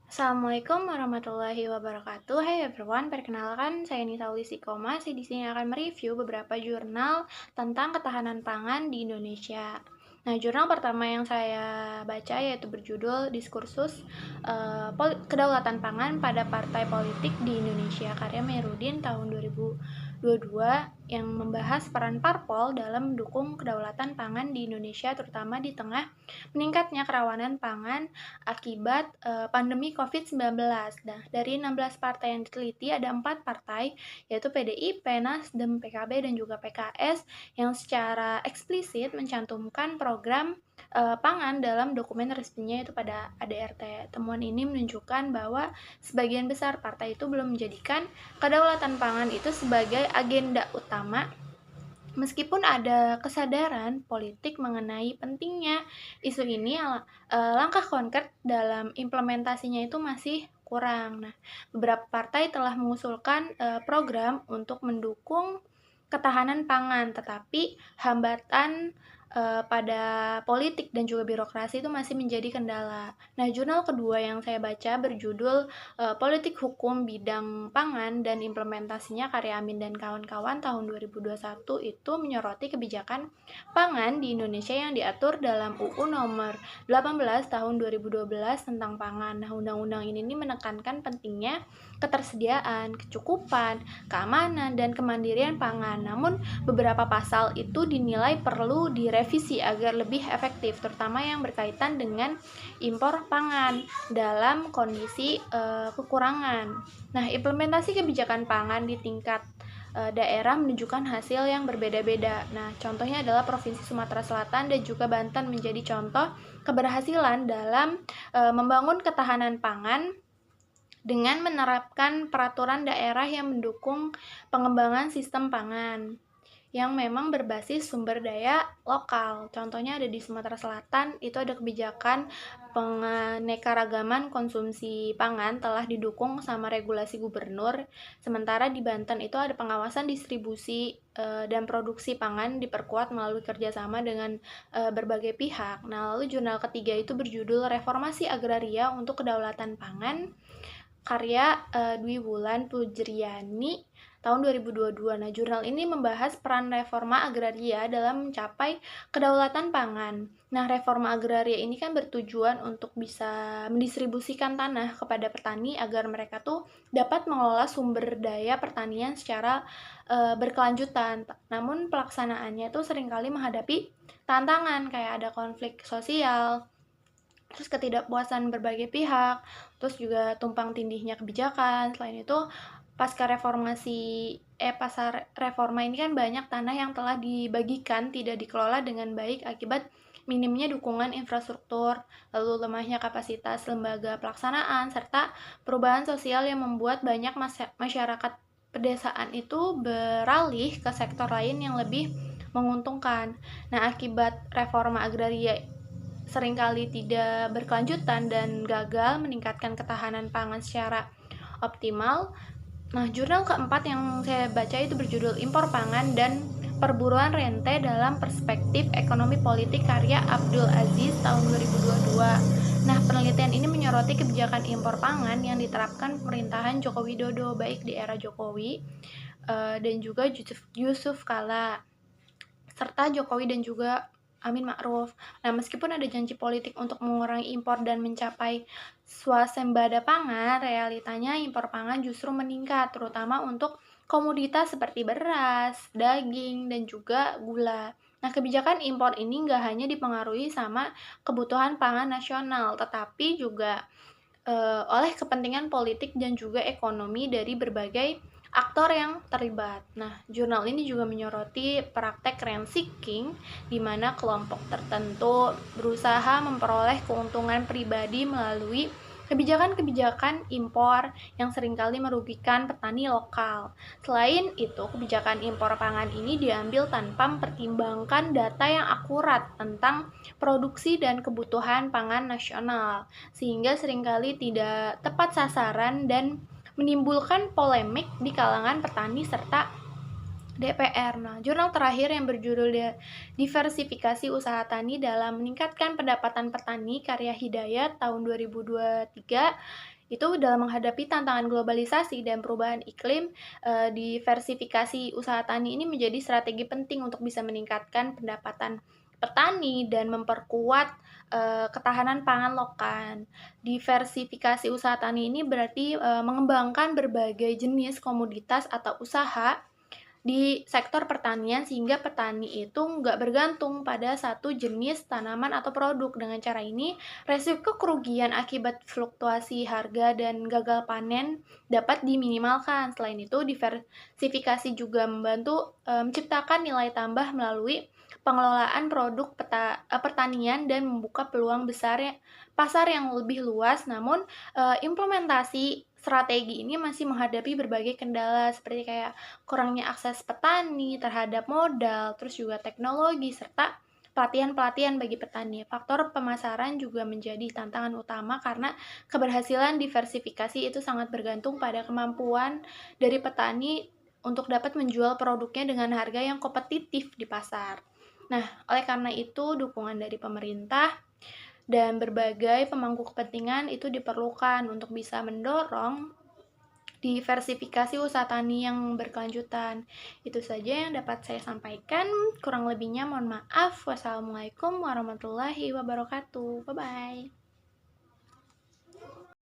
Assalamualaikum warahmatullahi wabarakatuh. Hai everyone, perkenalkan saya Nisa Ulisikoma. Saya di sini akan mereview beberapa jurnal tentang ketahanan pangan di Indonesia. Nah, jurnal pertama yang saya baca yaitu berjudul Diskursus Kedaulatan Pangan pada Partai Politik di Indonesia, karya Mehrudin tahun 2022, yang membahas peran parpol dalam mendukung kedaulatan pangan di Indonesia, terutama di tengah meningkatnya kerawanan pangan akibat pandemi COVID-19. Nah, dari 16 partai yang diteliti, ada 4 partai, yaitu PDIP, Nasdem, PKB, dan juga PKS, yang secara eksplisit mencantumkan program pangan dalam dokumen resminya, itu pada ADRT. Temuan ini menunjukkan bahwa sebagian besar partai itu belum menjadikan kedaulatan pangan itu sebagai agenda utama. Meskipun ada kesadaran politik mengenai pentingnya isu ini, langkah konkret dalam implementasinya itu masih kurang. Nah, beberapa partai telah mengusulkan program untuk mendukung ketahanan pangan, tetapi hambatan pada politik dan juga birokrasi itu masih menjadi kendala. Nah, jurnal kedua yang saya baca berjudul Politik Hukum Bidang Pangan dan Implementasinya, karya Amin dan kawan-kawan tahun 2021, itu menyoroti kebijakan pangan di Indonesia yang diatur dalam UU nomor 18 tahun 2012 tentang pangan. Nah, undang-undang ini menekankan pentingnya ketersediaan, kecukupan, keamanan, dan kemandirian pangan. Namun, beberapa pasal itu dinilai perlu direvisi agar lebih efektif, terutama yang berkaitan dengan impor pangan dalam kondisi kekurangan. Nah, implementasi kebijakan pangan di tingkat daerah menunjukkan hasil yang berbeda-beda. Nah, contohnya adalah Provinsi Sumatera Selatan dan juga Banten menjadi contoh keberhasilan dalam membangun ketahanan pangan dengan menerapkan peraturan daerah yang mendukung pengembangan sistem pangan yang memang berbasis sumber daya lokal. Contohnya ada di Sumatera Selatan, itu ada kebijakan penganekaragaman konsumsi pangan telah didukung sama regulasi gubernur. Sementara di Banten itu ada pengawasan distribusi dan produksi pangan diperkuat melalui kerjasama dengan berbagai pihak. Nah, lalu jurnal ketiga itu berjudul Reformasi Agraria untuk Kedaulatan Pangan, karya Dwi Wulan Pujriani tahun 2022. Nah, jurnal ini membahas peran reforma agraria dalam mencapai kedaulatan pangan. Nah, reforma agraria ini kan bertujuan untuk bisa mendistribusikan tanah kepada petani agar mereka tuh dapat mengelola sumber daya pertanian secara berkelanjutan. Namun pelaksanaannya tuh seringkali menghadapi tantangan, kayak ada konflik sosial, terus ketidakpuasan berbagai pihak, terus juga tumpang tindihnya kebijakan. Selain itu, pasca reforma ini kan banyak tanah yang telah dibagikan tidak dikelola dengan baik akibat minimnya dukungan infrastruktur, lalu lemahnya kapasitas lembaga pelaksanaan, serta perubahan sosial yang membuat banyak masyarakat pedesaan itu beralih ke sektor lain yang lebih menguntungkan. Nah, akibat reforma agraria seringkali tidak berkelanjutan dan gagal meningkatkan ketahanan pangan secara optimal. Nah, jurnal keempat yang saya baca itu berjudul Impor Pangan dan Perburuan Rente dalam Perspektif Ekonomi Politik, karya Abdul Aziz tahun 2022. Nah, penelitian ini menyoroti kebijakan impor pangan yang diterapkan pemerintahan Joko Widodo, baik di era Jokowi dan juga Yusuf Kala, serta Jokowi dan juga Amin Ma'ruf. Nah, meskipun ada janji politik untuk mengurangi impor dan mencapai swasembada pangan, realitanya impor pangan justru meningkat, terutama untuk komoditas seperti beras, daging, dan juga gula. Nah, kebijakan impor ini nggak hanya dipengaruhi sama kebutuhan pangan nasional, tetapi juga oleh kepentingan politik dan juga ekonomi dari berbagai aktor yang terlibat. Nah, jurnal ini juga menyoroti praktek rent seeking, di mana kelompok tertentu berusaha memperoleh keuntungan pribadi melalui kebijakan-kebijakan impor yang seringkali merugikan petani lokal. Selain itu, kebijakan impor pangan ini diambil tanpa mempertimbangkan data yang akurat tentang produksi dan kebutuhan pangan nasional, sehingga seringkali tidak tepat sasaran dan menimbulkan polemik di kalangan petani serta DPR. Nah, jurnal terakhir yang berjudul Diversifikasi Usaha Tani dalam Meningkatkan Pendapatan Petani, karya Hidayat tahun 2023, Itu dalam menghadapi tantangan globalisasi dan perubahan iklim, diversifikasi usaha tani ini menjadi strategi penting untuk bisa meningkatkan pendapatan petani dan memperkuat, ketahanan pangan lokal. Diversifikasi usaha tani ini berarti, mengembangkan berbagai jenis komoditas atau usaha di sektor pertanian sehingga petani itu nggak bergantung pada satu jenis tanaman atau produk. Dengan cara ini, resiko kerugian akibat fluktuasi harga dan gagal panen dapat diminimalkan. Selain itu, diversifikasi juga membantu menciptakan nilai tambah melalui pengelolaan produk pertanian dan membuka peluang besar pasar yang lebih luas. Namun, implementasi strategi ini masih menghadapi berbagai kendala seperti kayak kurangnya akses petani terhadap modal, terus juga teknologi, serta pelatihan-pelatihan bagi petani. Faktor pemasaran juga menjadi tantangan utama karena keberhasilan diversifikasi itu sangat bergantung pada kemampuan dari petani untuk dapat menjual produknya dengan harga yang kompetitif di pasar. Nah, oleh karena itu, dukungan dari pemerintah dan berbagai pemangku kepentingan itu diperlukan untuk bisa mendorong diversifikasi usaha tani yang berkelanjutan. Itu saja yang dapat saya sampaikan. Kurang lebihnya mohon maaf. Wassalamualaikum warahmatullahi wabarakatuh. Bye-bye.